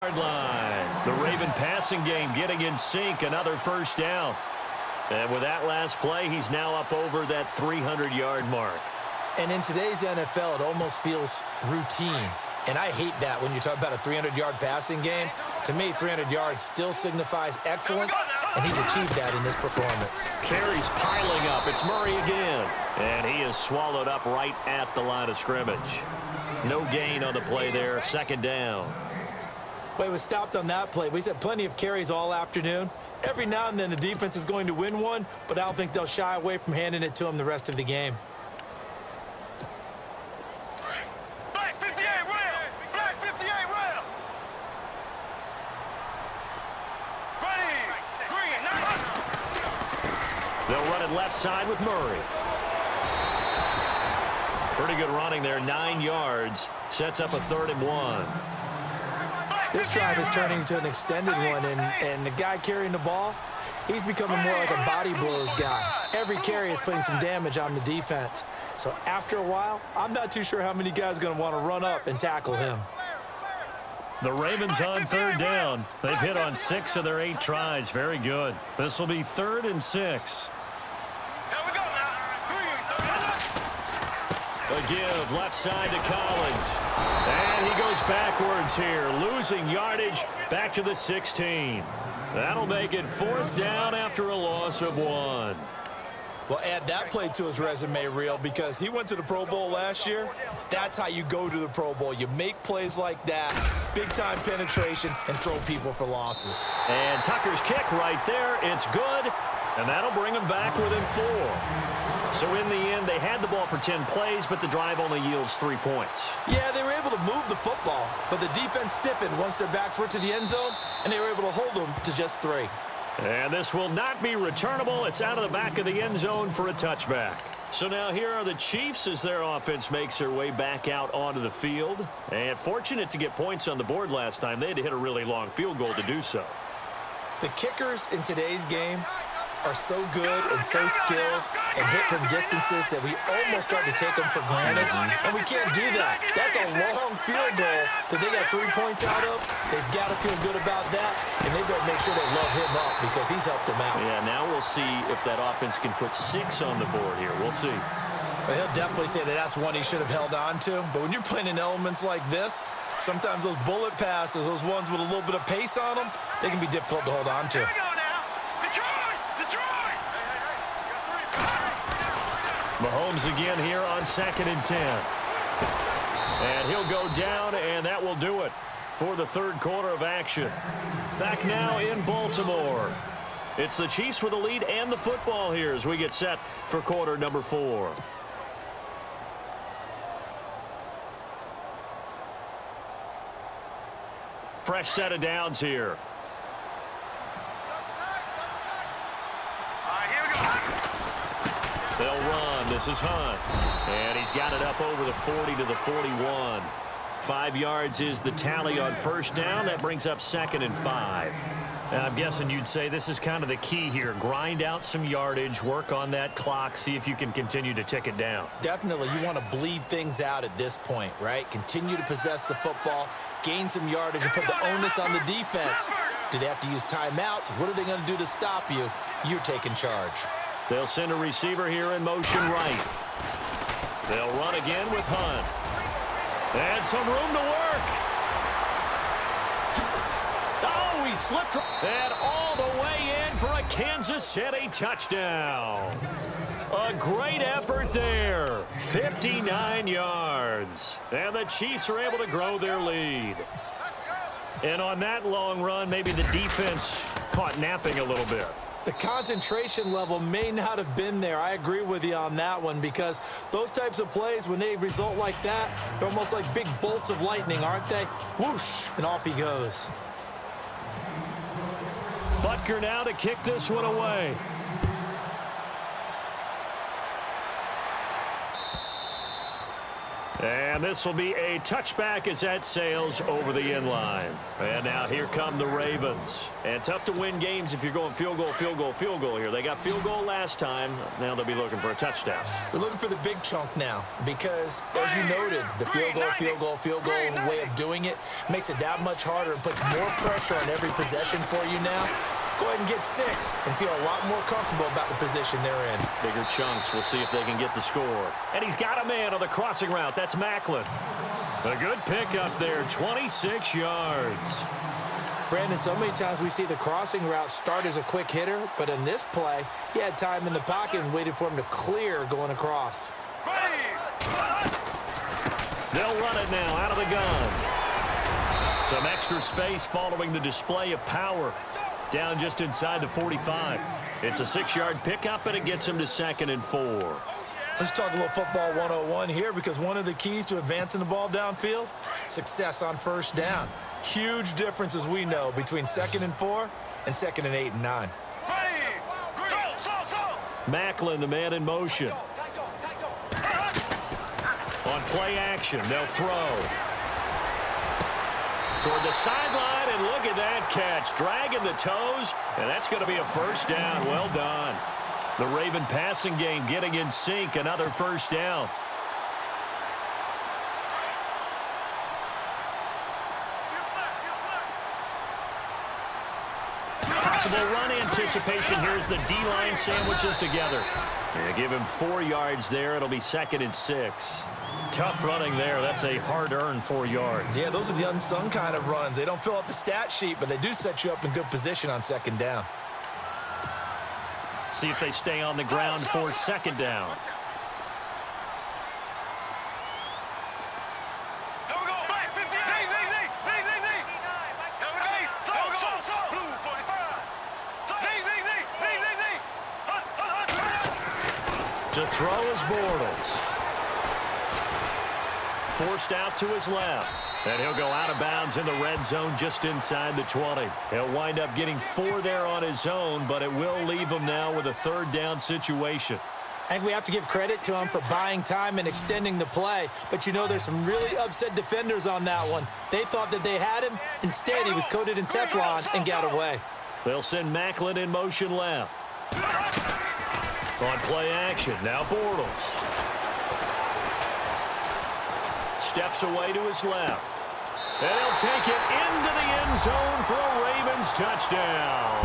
Line. The Raven passing game getting in sync. Another first down. And with that last play, he's now up over that 300-yard mark. And in today's NFL, it almost feels routine. And I hate that when you talk about a 300-yard passing game. To me, 300 yards still signifies excellence, and he's achieved that in this performance. Carries piling up. It's Murray again. And he is swallowed up right at the line of scrimmage. No gain on the play there. Second down. Well, he was stopped on that play. He's had plenty of carries all afternoon. Every now and then the defense is going to win one, but I don't think they'll shy away from handing it to him the rest of the game. Black 58 rail! Black 58 rail! Ready! Green, nice! They'll run it left side with Murray. Pretty good running there, 9 yards. Sets up a 3rd and 1. This drive is turning into an extended one, and the guy carrying the ball, he's becoming more like a body blows guy. Every carry is putting some damage on the defense. So after a while, I'm not too sure how many guys are going to want to run up and tackle him. The Ravens on 3rd down. They've hit on 6 of their 8 tries. Very good. This will be 3rd and 6. A give left side to Collins. And he goes backwards here, losing yardage back to the 16. That'll make it 4th down after a loss of 1. Well, add that play to his resume reel because he went to the Pro Bowl last year. That's how you go to the Pro Bowl. You make plays like that, big-time penetration, and throw people for losses. And Tucker's kick right there. It's good, and that'll bring him back within 4. So in the end, they had the ball for 10 plays, but the drive only yields 3 points. Yeah, they were able to move the football, but the defense stiffened once their backs were to the end zone, and they were able to hold them to just 3. And this will not be returnable. It's out of the back of the end zone for a touchback. So now here are the Chiefs as their offense makes their way back out onto the field. And fortunate to get points on the board last time. They had to hit a really long field goal to do so. The kickers in today's game are so good and so skilled and hit from distances that we almost start to take them for granted, and we can't do that. That's a long field goal that they got 3 points out of. They've got to feel good about that, and they better make sure they love him up because he's helped them out. Yeah, now we'll see if that offense can put 6 on the board here. We'll see. Well, he'll definitely say that that's one he should have held on to, but when you're playing in elements like this, sometimes those bullet passes, those ones with a little bit of pace on them, they can be difficult to hold on to. Mahomes again here on 2nd and 10. And he'll go down, and that will do it for the 3rd quarter of action. Back now in Baltimore. It's the Chiefs with the lead and the football here as we get set for quarter number 4. Fresh set of downs here. They'll run. This is Hunt. And he's got it up over the 40 to the 41. 5 yards is the tally on 1st down. That brings up 2nd and 5. And I'm guessing you'd say this is kind of the key here. Grind out some yardage, work on that clock, see if you can continue to tick it down. Definitely, you want to bleed things out at this point, right? Continue to possess the football, gain some yardage, and put the onus on the defense. Do they have to use timeouts? What are they going to do to stop you? You're taking charge. They'll send a receiver here in motion right. They'll run again with Hunt. And some room to work. Oh, he slipped. And all the way in for a Kansas City touchdown. A great effort there. 59 yards. And the Chiefs are able to grow their lead. And on that long run, maybe the defense caught napping a little bit. The concentration level may not have been there. I agree with you on that one because those types of plays, when they result like that, they're almost like big bolts of lightning, aren't they? Whoosh, and off he goes. Butker now to kick this one away. And this will be a touchback as that sails over the end line. And now here come the Ravens. And tough to win games if you're going field goal, field goal, field goal here. They got field goal last time. Now they'll be looking for a touchdown. They're looking for the big chunk now because, as you noted, the field goal, field goal, field goal way of doing it makes it that much harder and puts more pressure on every possession for you now. Go ahead and get 6 and feel a lot more comfortable about the position they're in. Bigger chunks. We'll see if they can get the score. And he's got a man on the crossing route. That's Macklin. A good pickup there, 26 yards. Brandon, so many times we see the crossing route start as a quick hitter, but in this play, he had time in the pocket and waited for him to clear going across. They'll run it now out of the gun. Some extra space following the display of power. Down just inside the 45. It's a 6-yard pickup, and it gets him to 2nd and 4. Let's talk a little football 101 here because one of the keys to advancing the ball downfield, success on first down. Huge difference, as we know, between 2nd and 4 and 2nd and 8 and 9. Macklin, the man in motion. On play action, they'll throw. Toward the sideline, and look at that catch. Dragging the toes, and that's going to be a first down. Well done. The Raven passing game getting in sync. Another first down. Possible run anticipation here as the D-line sandwiches together. Yeah, give him 4 yards there. It'll be 2nd and 6. Tough running there. That's a hard-earned 4 yards. Yeah, those are the unsung kind of runs. They don't fill up the stat sheet, but they do set you up in good position on 2nd down. See if they stay on the ground for 2nd down. To throw is Bortles. Forced out to his left. And he'll go out of bounds in the red zone just inside the 20. He'll wind up getting 4 there on his own, but it will leave him now with a 3rd down situation. I think we have to give credit to him for buying time and extending the play. But, you know, there's some really upset defenders on that one. They thought that they had him. Instead, he was coated in Teflon and got away. They'll send Macklin in motion left. On play action, now Bortles. Steps away to his left. And he'll take it into the end zone for a Ravens touchdown.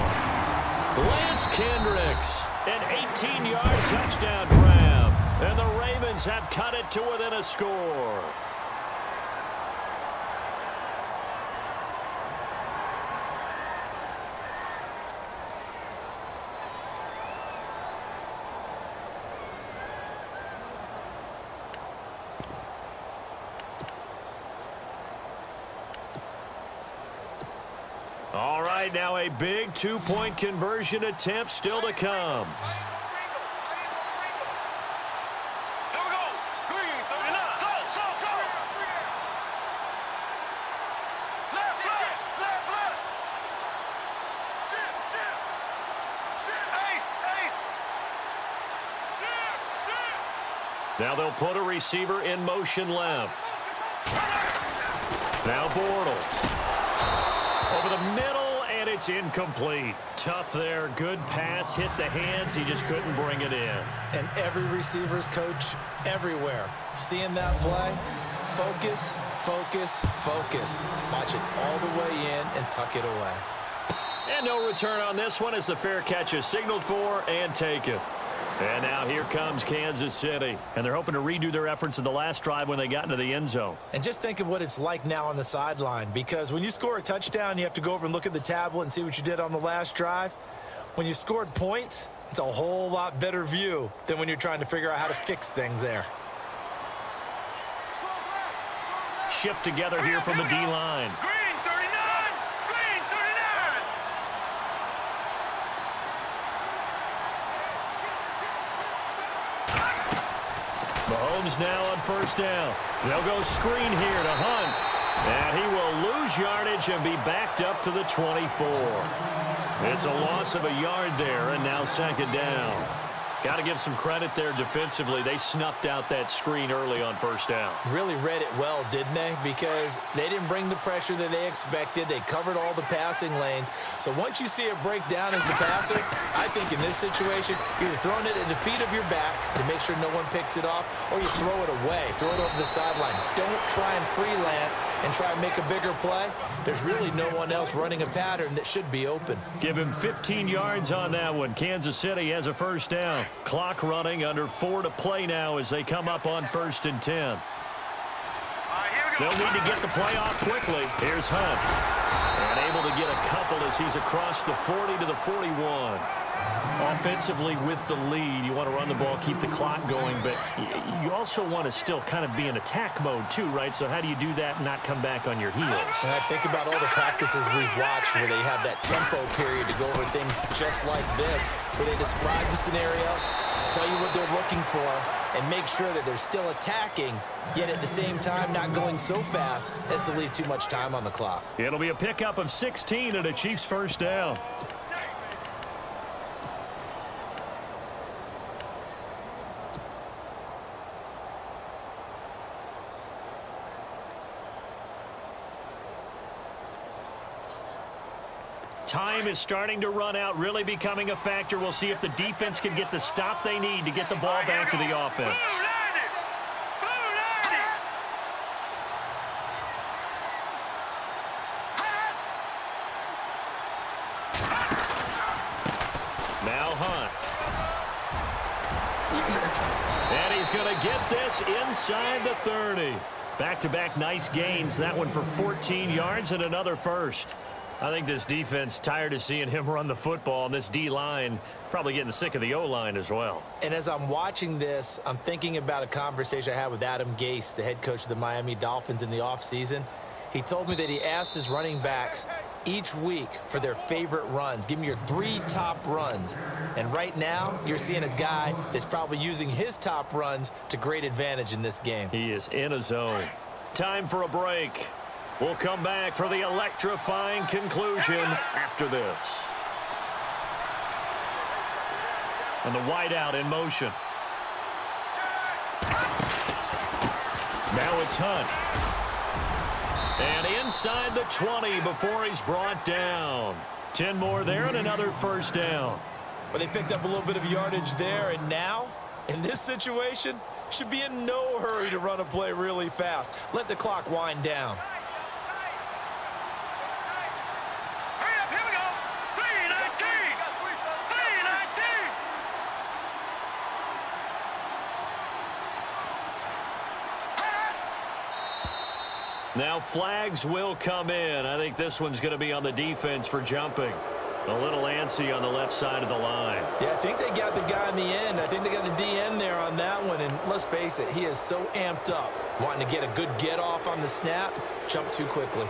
Lance Kendricks, an 18-yard touchdown grab. And the Ravens have cut it to within a score. All right, now a big 2-point conversion attempt still to come. Now they'll put a receiver in motion left. Now Bortles. Over the middle, and it's incomplete. Tough there. Good pass. Hit the hands. He just couldn't bring it in. And every receiver's coach everywhere. Seeing that play, focus, focus, focus. Watch it all the way in and tuck it away. And no return on this one as the fair catch is signaled for and taken. And now here comes Kansas City. And they're hoping to redo their efforts in the last drive when they got into the end zone. And just think of what it's like now on the sideline, because when you score a touchdown, you have to go over and look at the tablet and see what you did on the last drive. When you scored points, it's a whole lot better view than when you're trying to figure out how to fix things there. Shift together here from the D-line. Mahomes now on first down. They'll go screen here to Hunt. And he will lose yardage and be backed up to the 24. It's a loss of a yard there, and now 2nd down. Got to give some credit there defensively. They snuffed out that screen early on first down. Really read it well, didn't they? Because they didn't bring the pressure that they expected. They covered all the passing lanes. So once you see it break down as the passer, I think in this situation, you're either throwing it at the feet of your back to make sure no one picks it off, or you throw it away, throw it over the sideline. Don't try and freelance and try and make a bigger play. There's really no one else running a pattern that should be open. Give him 15 yards on that one. Kansas City has a first down. Clock running, under 4 to play now as they come up on 1st and 10. They'll need to get the play off quickly. Here's Hunt. And able to get a couple as he's across the 40 to the 41. Offensively with the lead, you want to run the ball, keep the clock going, but you also want to still kind of be in attack mode too, right? So how do you do that and not come back on your heels? And I think about all the practices we've watched where they have that tempo period to go over things just like this, where they describe the scenario, tell you what they're looking for, and make sure that they're still attacking, yet at the same time not going so fast as to leave too much time on the clock. It'll be a pickup of 16 and a Chiefs first down. Time is starting to run out, really becoming a factor. We'll see if the defense can get the stop they need to get the ball back to the offense. Now Hunt. And he's going to get this inside the 30. Back-to-back nice gains. That one for 14 yards and another first. I think this defense tired of seeing him run the football, and this D-line probably getting sick of the O-line as well. And as I'm watching this, I'm thinking about a conversation I had with Adam Gase, the head coach of the Miami Dolphins in the offseason. He told me that he asked his running backs each week for their favorite runs. Give me your 3 top runs. And right now, you're seeing a guy that's probably using his top runs to great advantage in this game. He is in a zone. Time for a break. We'll come back for the electrifying conclusion after this. And the wideout in motion. Now it's Hunt. And inside the 20 before he's brought down. 10 more there and another first down. But they picked up a little bit of yardage there, and now, in this situation, should be in no hurry to run a play really fast. Let the clock wind down. Now flags will come in. I think this one's going to be on the defense for jumping. A little antsy on the left side of the line. Yeah, I think they got the guy in the end. I think they got the DN there on that one. And let's face it, he is so amped up, wanting to get a good get off on the snap, jump too quickly.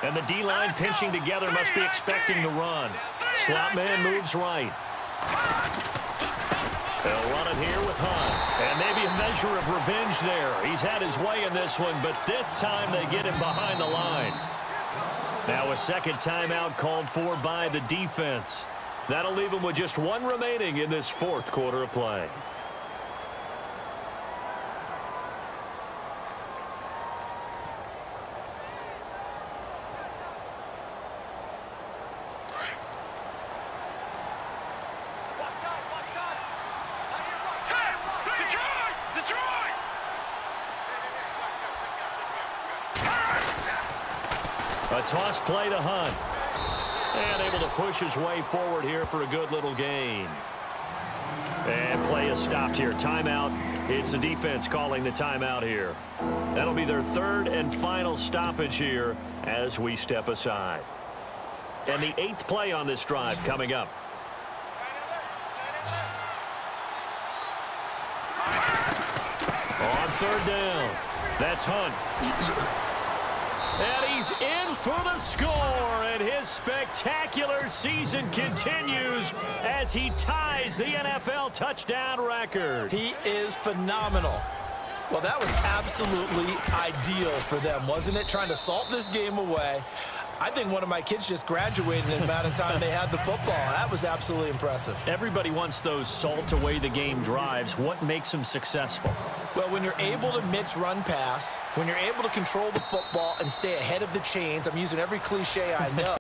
And the D-line pinching together, must be expecting the run. Slot man moves right. They'll run it here with Hunt. And maybe a measure of revenge there. He's had his way in this one, but this time they get him behind the line. Now a second timeout called for by the defense. That'll leave him with just 1 remaining in this 4th quarter of play. A toss play to Hunt. And able to push his way forward here for a good little gain. And play is stopped here. Timeout. It's the defense calling the timeout here. That'll be their 3rd and final stoppage here as we step aside. And the 8th play on this drive coming up. On 3rd down. That's Hunt. And he's in for the score, and his spectacular season continues as he ties the NFL touchdown record. He is phenomenal. Well, that was absolutely ideal for them, wasn't it? Trying to salt this game away. I think one of my kids just graduated in the amount of time they had the football. That was absolutely impressive. Everybody wants those salt away the game drives. What makes them successful? Well, when you're able to mix run pass, when you're able to control the football and stay ahead of the chains, I'm using every cliche I know.